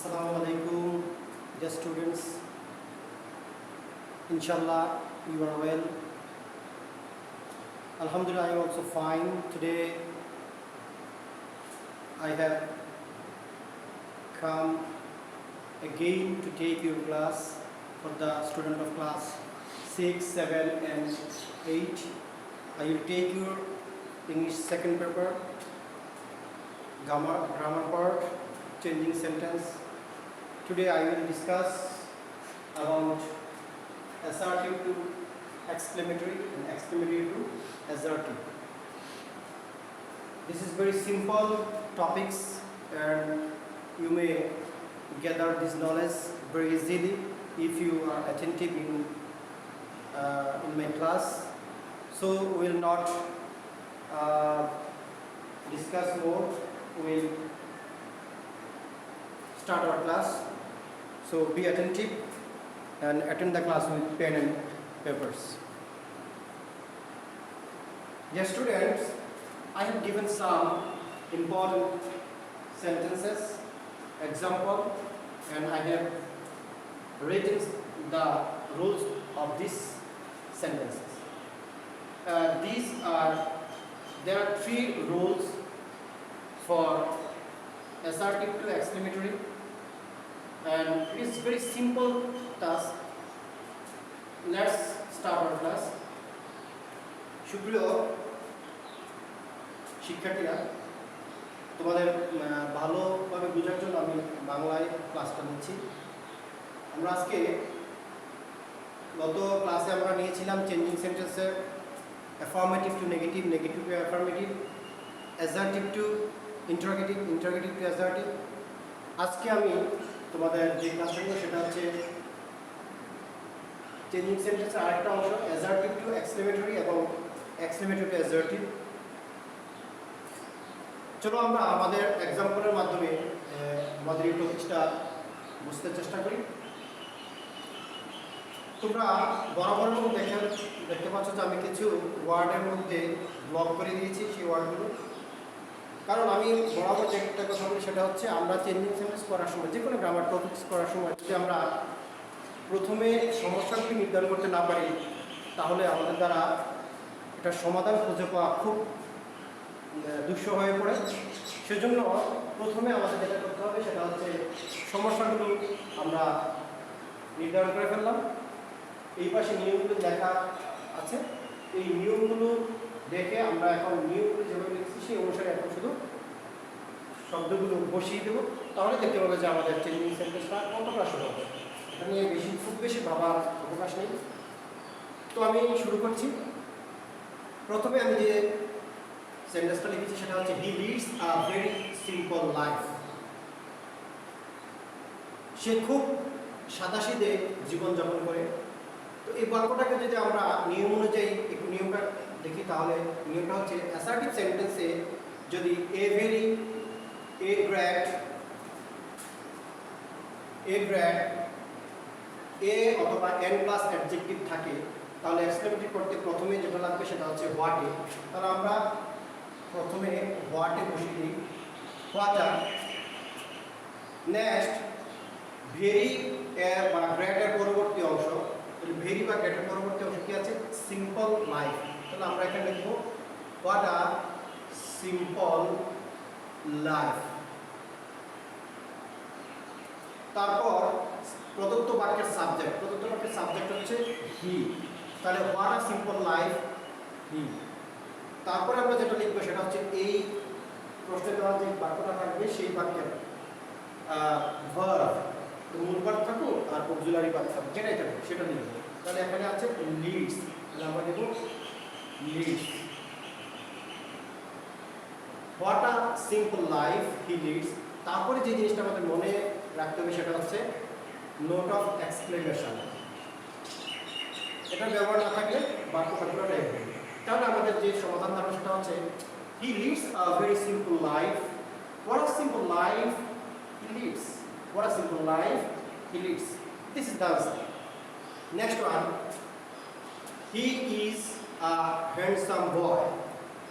Assalamu alaikum, dear students. Inshallah, you are well. Alhamdulillah, I am also fine. Today, I have come again to take your class for the student of class 6, 7 and 8. I will take your English second paper, grammar part, changing sentence. Today I will discuss about assertive to exclamatory and exclamatory to assertive. This is very simple topics and you may gather this knowledge very easily if you are attentive in my class. So we will not discuss more. We will start our class. So be attentive and attend the class with pen and papers. Dear students, I have given some important sentences, example, and I have written the rules of these sentences. There are three rules for assertive to exclamatory, and it is very simple task. Let's start our class. সুপ্রিয় শিক্ষার্থীরা, তোমাদের ভালোভাবে বোঝার জন্য আমি বাংলায় ক্লাসটা নিচ্ছি। আমরা আজকে গত ক্লাসে আমরা নিয়েছিলাম চেঞ্জিং সেন্টেন্সের affirmative two negative, negative two affirmative, assertive two interrogative, interrogative two assertive. আজকে আমি তোমাদের যে ক্লাসটা নিব সেটা হচ্ছে চেঞ্জিং সেন্টেন্সের আরেকটা অংশ, অ্যাসার্টিভ টু এক্সক্লেমেটরি এবং এক্সক্লেমেটরি টু অ্যাসার্টিভ। চলো আমরা আমাদের এক্সাম্পলের মাধ্যমে আমাদের এই টপিকটা বুঝতে চেষ্টা করি। তোমরা বরাবর মতো দেখতে পাচ্ছ যে আমি কিছু ওয়ার্ডের মধ্যে ব্লক করে দিয়েছি সেই ওয়ার্ডগুলো, কারণ আমি বরাবর যে একটা কথা বলি সেটা হচ্ছে আমরা চেঞ্জিং সেন্টেন্স করার সময়, যে কোনো গ্রামার টপিক্স করার সময় যদি আমরা প্রথমে সমস্যাগুলি নির্ধারণ করতে না পারি তাহলে আমাদের দ্বারা এটার সমাধান খুঁজে পাওয়া খুব দুঃসহ হয়ে পড়ে। সেজন্য প্রথমে আমাদের যেটা করতে হবে সেটা হচ্ছে সমস্যাগুলো আমরা নির্ধারণ করে ফেললাম। এই পাশে নিয়মগুলো লেখা আছে, এই নিয়মগুলো দেখে আমরা এখন নিয়মগুলো যেভাবে লিখছি সেই অনুসারে এখন শুধু শব্দগুলো বসিয়ে দেবো, তাহলে দেখতে পাবে যে আমাদের চেঞ্জিং সেন্টেন্সটা কতটা সহজ হবে। এটা নিয়ে খুব বেশি ভাবার অবকাশ নেই। তো আমি শুরু করছি। প্রথমে আমি যে সেন্টেন্সটা লিখেছি সেটা হচ্ছে he leads a very simple life. সে খুব সাদাসিধে জীবনযাপন করে। তো এই বাক্যটাকে যদি আমরা নিয়ম অনুযায়ী একটু নিয়মটা দেখি তাহলে নিয়মটা হচ্ছে অ্যাসার্টিভ সেন্টেন্সে যদি এ ভেরি, এ গ্র্যাট, এ অথবা এন প্লাস অ্যাডজেক্টিভ থাকে তাহলে এক্সক্লেমেটরি করতে প্রথমে যেটা লাগবে সেটা হচ্ছে হোয়াটে। তাহলে আমরা প্রথমে হোয়াটে বসিয়ে দিই, হোয়াটার। নেক্সট ভেরি এর বা গ্র্যাটের পরবর্তী অংশ, ভেরি বা গ্র্যাটের পরবর্তী অংশ কি আছে? Simple life. তাহলে আমরা এখানে লিখব হোয়াট আ সিম্পল লাইফ। তারপর প্রদত্ত বাক্যের সাবজেক্ট হচ্ছে হি। তাহলে হোয়াট আ সিম্পল লাইফ হি। তারপরে আমরা যেটা লিখবো সেটা হচ্ছে এই প্রশ্নে দেওয়া যে বাক্যটা থাকবে সেই বাক্যের ভার্ব, মূল ভার্ব থাকুক আর অক্সিলারি ভার্ব থাকুক, যেটাই থাকুক সেটা লিখব। তাহলে এখানে আছে লিডস, তাহলে আমরা লিখব leads. What a simple life he leads. তারপরে যে জিনিসটা আমাদের মনে রাখতে হবে সেটা হচ্ছে নোট অফ এক্সক্লেমেশন। এটা ব্যবহার না থাকলে বাক্যটা পুরোটাই হবে। তাহলে আমাদের যে সমাধান ধারণা সেটা হচ্ছে he leads a very simple life. What a simple life he Leeds. What a simple life he Leeds. This is the answer. Next one, he is a handsome boy.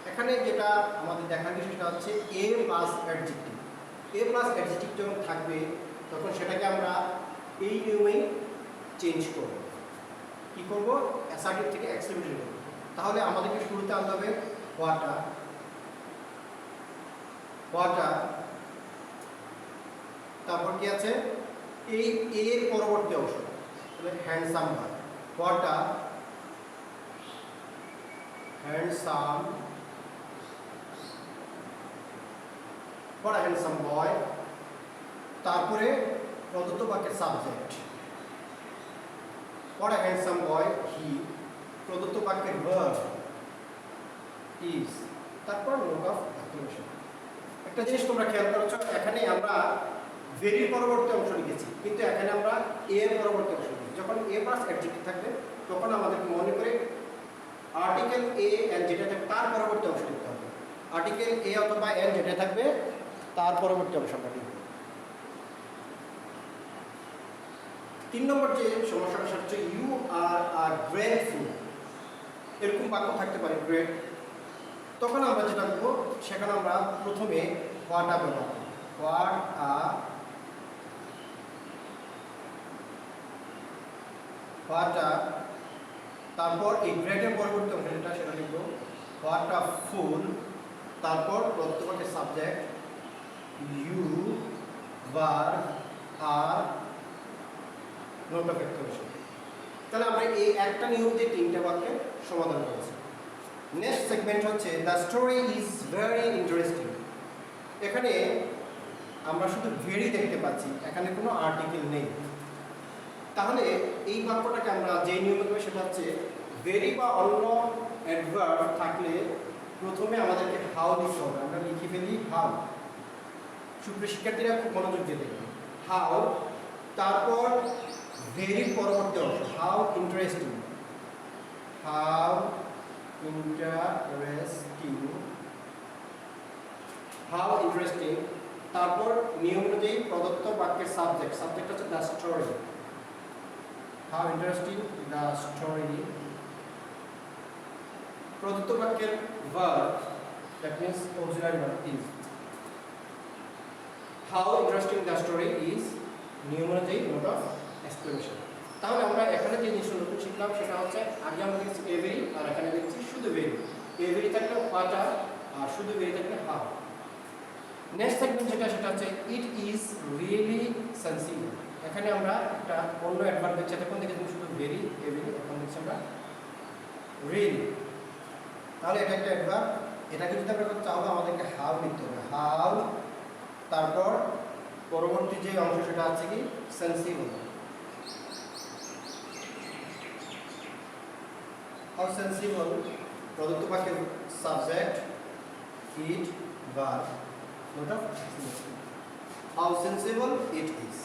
এখানে যেটা আমাদের দেখার বিষয় সেটা হচ্ছে এ প্লাস অ্যাডজেক্টিভ। এ plus adjective যখন থাকবে তখন সেটাকে আমরা এই নিয়মেই চেঞ্জ করব। কি করব? অ্যাসার্টিভ থেকে এক্সক্লেমেটরি করব। তাহলে আমাদেরকে শুরুতে আনতে হবে হোয়াটা, তারপর কি আছে এই এর পরবর্তী অংশ, তাহলে handsome boy, what a handsome, handsome boy, তারপরে প্রদত্ত বাক্যের সাবজেক্ট, হ্যান্ডসাম বয় হি, প্রদত্ত বাক্যের ভার্ব ইজ, তারপর নোট অফ এক্সক্লেমেশন। একটা জিনিস তোমরা খেয়াল করেছো, এখানে আমরা ভেরি পরবর্তী অংশ লিখেছি, কিন্তু এখানে আমরা এর পরবর্তী অংশ লিখেছি। যখন এ প্লাস অ্যাডজেক্টিভ থাকবে তখন আমাদেরকে মনে করে আর্টিকেল এ এন যেটা থাকবে তার পরবর্তী অংশ লিখতে হবে। আর্টিকেল এ অথবা এন যেটা থাকবে তার পরবর্তী অংশ আমরা লিখব। 3 নম্বর যে সমস্যাটা সেটা হচ্ছে ইউ আর গ্রেটফুল, এরকম বাক্য থাকতে পারে গ্রেট। তখন আমরা যেটা করবো সেখানে আমরা প্রথমে হোয়াটা ব্যবহার করব, হোয়াটা, তারপর এই গ্রেটের পরবর্তী অংশ যেটা সেটা লিখবো হোয়াটা ফুল, তারপর প্রদত্ত বাক্যের সাবজেক্ট ইউ, ভার্ব আর নোট অফ এক্সক্লেমেশন। তাহলে আমরা এই একটা নিয়ম দিয়ে 3টা বাক্যে সমাধান করেছি। নেক্সট সেগমেন্ট হচ্ছে the story is very interesting. এখানে আমরা শুধু ভেরি দেখতে পাচ্ছি, এখানে কোনো আর্টিকেল নেই। তাহলে এই বাক্যটাকে আমরা যে নিয়ম করবো সেটা হচ্ছে ভেরি বা অন্য অ্যাডভার্ব থাকলে প্রথমে আমাদেরকে হাউ লিখতে হবে। আমরা লিখে ফেলি হাউ। সুপ্রিয় শিক্ষার্থীরা খুব মনোযোগ দিয়ে দেখবেন। হাউ, তারপর ভেরি পরবর্তী অংশ হাউ ইন্টারেস্টিং, হাউ ইন্টারেস্টিং, তারপর নিয়ম অনুযায়ী প্রদত্ত বাক্যের সাবজেক্ট হচ্ছে the story, how interesting the story, প্রদত্ত বাক্যের verb that means auxiliary verb is, how interesting the story is, নিয়ম অনুযায়ী নোট অফ এক্সক্লেমেশন। তাহলে আমরা এখানে যে জিনিসটা নতুন শিখলাম সেটা হচ্ছে আগে আমরা দেখছি এভেরি, আর এখানে দেখছি শুধু ভেরি। এভেরি থাকলে হোয়াটা আর শুধু ভেরি থাকলে হাউ। নেক্সট সেগমেন্ট যেটা সেটা হচ্ছে ইট ইজ রিয়েলি সেন্সিবল। এখানে আমরা একটা অন্য অ্যাডভার্ব দেখছি, তখন দেখেছি শুধু ভেরি এভেরি, এখন দেখছি আমরা রিয়েলি। তাহলে এটা একটা অ্যাডভার্ব, এটাকে যদি আমরা করতে চাও আমাদেরকে হাউ লিখতে হবে, হাউ, তারপর পরবর্তী যে অংশ সেটা আছে কি সেন্সিবল, হাউ সেন্সিবল, প্রদত্ত বাক্যের subject it, verb, note of exclamation, how sensible it is.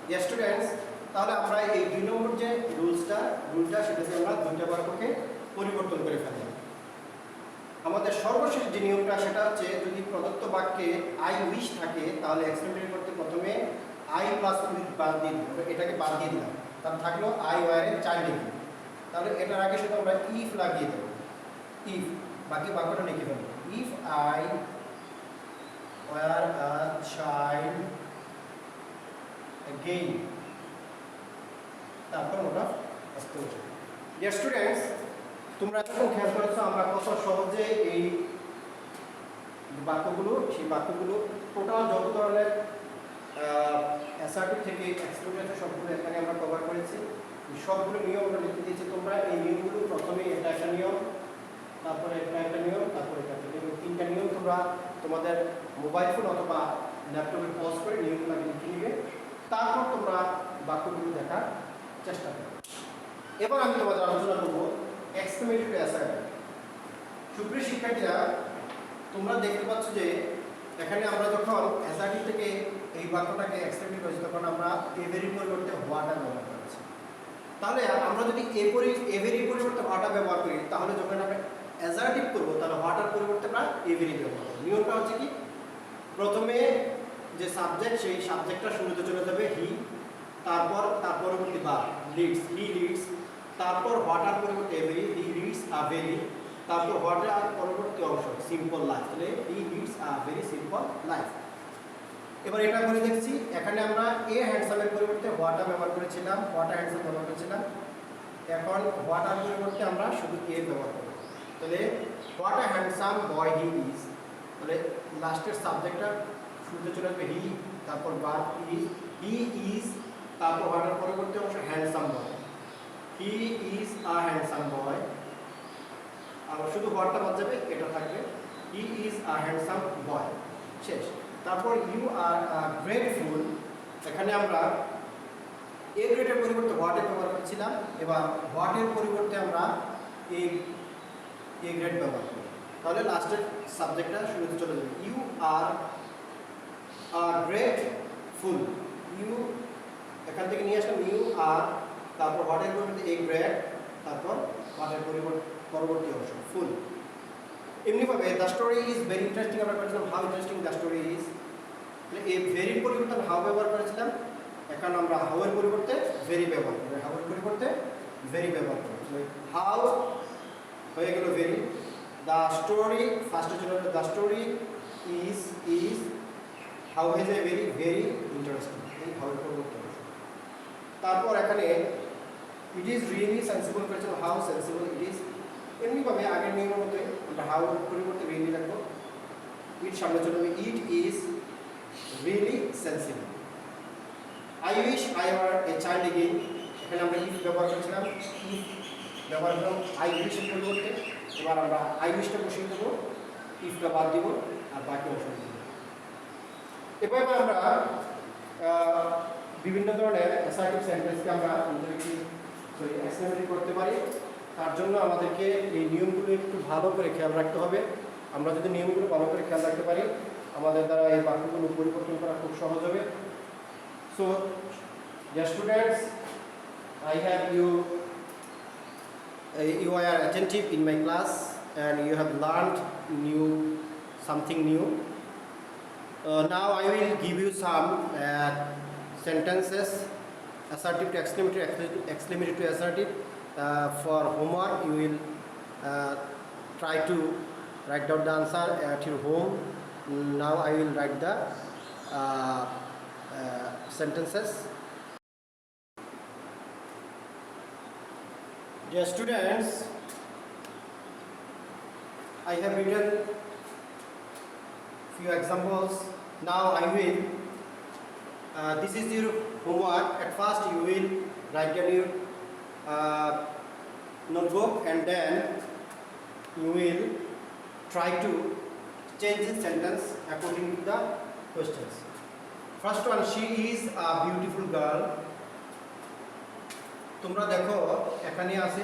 Yes students, তাহলে আমরা এই 2 নম্বর যে রুলটা সেটাতে আমরা 2টা বাক্যকে পরিবর্তন করে ফেললাম। আমাদের সর্বশেষ যে নিয়মটা সেটা হচ্ছে যদি প্রদত্ত বাক্যে আই উইশ থাকে তাহলে এক্সক্লেমেটরি করতে প্রথমে আই প্লাস উইথ বাদ দিয়ে দিই, এটাকে বাদ দিয়ে দিলাম, তাহলে থাকলো আই ওয়ারের চাইল্ড। তাহলে এটার আগে শুধু আমরা ইফ লাগিয়ে দেবো, ইফ, বাকি বাক্যটা লিখে ফেলবো if I were a child again, তারপর note of exclamation. Dear students, তোমরা যখন খেয়াল করেছো আমরা কত সহজে এই বাক্যগুলো, সেই বাক্যগুলো টোটাল যত ধরনের অ্যাসার্টিভ থেকে এক্সক্লেমেটরি সবগুলো এখানে আমরা কভার করেছি। সবগুলো নিয়ম আমরা লিখে দিয়েছি। তোমরা এই নিয়মগুলো প্রথমে এটা একটা নিয়ম, তারপরে এটা একটা নিয়ম, তারপরে এটা একটা নিয়ম, 3টা নিয়ম তোমরা তোমাদের মোবাইল ফোন অথবা ল্যাপটপে পজ করে নিয়মগুলো লিখে নিবে, তারপর তোমরা বাক্যগুলো দেখার চেষ্টা করো। এবার আমি তোমাদের আলোচনা করবো এক্সক্লেমেটরি অ্যাসার্টিভ। সুপ্রিয় শিক্ষার্থীরা, তোমরা দেখতে পাচ্ছ যে এখানে আমরা যখন অ্যাসার্টিভ থেকে এই বাক্যটাকে এক্সক্লেমেটরি করেছি তখন আমরা এভেরি পরিবর্তে হোয়াটা ব্যবহার করেছি। তাহলে আমরা যদি এভেরি পরিবর্তে হোয়াটা ব্যবহার করি তাহলে যখন আমরা অ্যাসার্টিভ করবো তাহলে হোয়াটার পরিবর্তে আমরা এভেরি ব্যবহার করবো। নিয়মটা হচ্ছে কি, প্রথমে যে সাবজেক্ট সেই সাবজেক্টটা শুরুতে চলে যাবে হি, তারপর তার পরবর্তী বা লিডস, হি লিডস, তারপর হোয়াটার পরিবর্তে এভেরি, হি লিডস আ ভেরি, তারপর হোয়াটার পরবর্তী অংশ সিম্পল লাইফ, তাহলে হি leads a very simple life. এবার এটা করে দেখছি, এখানে আমরা এ হ্যান্ডসামের পরিবর্তে হোয়াটা ব্যবহার করেছিলাম, হোয়াটা হ্যান্ডসাম ব্যবহার করেছিলাম। এখন হোয়াটার পরিবর্তে আমরা শুধু এ ব্যবহার করব। তাহলে what a handsome boy he is, তাহলে লাস্টের সাবজেক্টটা শুরুতে চলে আসবে হি, তারপর ভার্ব ইজ, হি ইজ, তারপর হোয়াটার পরিবর্তে অংশ handsome boy, he is a handsome boy. আবার শুধু হোয়াটটা বাদ যাবে, এটা থাকবে he is a handsome boy, শেষ। তারপর ইউ আর গ্রেটফুল, এখানে আমরা এ গ্রেডের পরিবর্তে হোয়াটের ব্যবহার করেছিলাম, এবার হোয়াটের পরিবর্তে আমরা এ গ্রেড ব্যবহার করি। তাহলে লাস্টের সাবজেক্টটা শুরুতে চলে যাবে, ইউ আর গ্রেটফুল, ইউ এখান থেকে নিয়ে আসলাম ইউ আর, তারপর হোয়াটের পরিবর্তে এ গ্রেড, তারপর হোয়াটের পরবর্তী অংশ ফুল। এমনিভাবে the story is very interesting আমরা করেছিলাম how interesting the story is, এই ভেরির পরিবর্তে হাউ ব্যবহার করেছিলাম, এখন আমরা হাউ এর পরিবর্তে ভেরি ব্যবহার করি, হাউ এর পরিবর্তে ভেরি ব্যবহার করি। হাউ হয়ে গেল ভেরি, দ্য স্টোরি ফার্স্টে চলে গেল the story is how is a very very interesting, এই হাউ এর পরিবর্তে। তারপর এখানে ইট ইজ রিয়েলি সেন্সিবল করেছিলাম, হাউ সেন্সিবল ইট ইজ। এমনিভাবে আগের নিয়মের মধ্যে আমরা হাউ এর পরিবর্তে রিয়েলি রাখবো, ইট সামনে চলে যাবে it is really sensible. I wish I were a child again, এখানে আমরা ইফ ব্যবহার করেছিলাম, ইফ ব্যবহার করলাম আই উইশের পরিবর্তে, এবার আমরা আই উইশটা বসিয়ে দেবো, ইফটা বাদ দিব আর বাকি অংশ দিব। এবার আমরা বিভিন্ন ধরনের অ্যাসার্টিভ সেন্টেন্সকে আমরা এক্সপ্লেনেটরি করতে পারি। তার জন্য আমাদেরকে এই নিয়মগুলো একটু ভালো করে খেয়াল রাখতে হবে। আমরা যদি নিয়মগুলো ভালো করে খেয়াল রাখতে পারি, আমাদের দ্বারা এই বাক্যগুলো পরিবর্তন করা খুব সহজ হবে। So, dear students, I have you are attentive in my class and you have learned something new. Now I will give you some sentences, assertive to exclamatory, exclamatory to assertive. For homework, you will try to write down the answer at your home. Now I will write the sentences. Dear students, I have written few examples. Now I will this is your homework. At first you will write down your notebook and then you will try to change the sentence according to the questions. First one, she is a beautiful girl. তোমরা দেখো এখানে আছে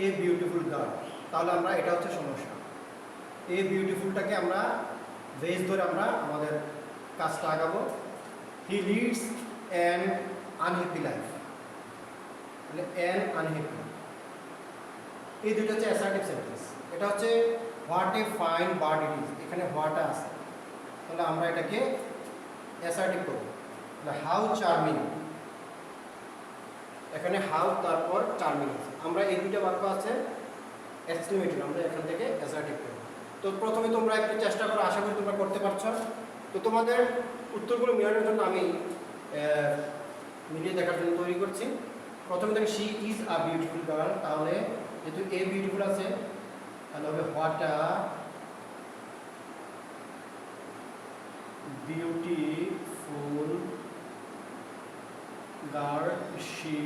a beautiful girl, তাহলে আমরা এটা হচ্ছে সমস্যা। এ বিউটিফুলটাকে আমরা বেস ধরে আমরা আমাদের কাজটা আগাবো। He leads an unhappy life, মানে অ্যান আনহ্যাপি, এই দুটো হচ্ছে অ্যাসার্টিভ সেন্টেন্স। এটা হচ্ছে what a fine bird it is, এখানে হোয়াটা আছে, তাহলে আমরা এটাকে অ্যাসার্টিভ করব। হাউ চার্মিং, এখানে হাউ তারপর চার্মিং আছে, আমরা এই দুটো বাক্য আছে এক্সক্লেমেটরি, আমরা এখান থেকে অ্যাসার্টিভ করব। তো প্রথমে তোমরা একটু চেষ্টা করো, আশা করি তোমরা করতে পারছো। তো তোমাদের উত্তরগুলো মেলানোর জন্য আমি মিলিয়ে দেখার জন্য তৈরি করছি। প্রথমে দেখি she is a beautiful girl, তাহলে যেহেতু এ বিউটিফুল আছে তাহলে হবে what a beautiful girl she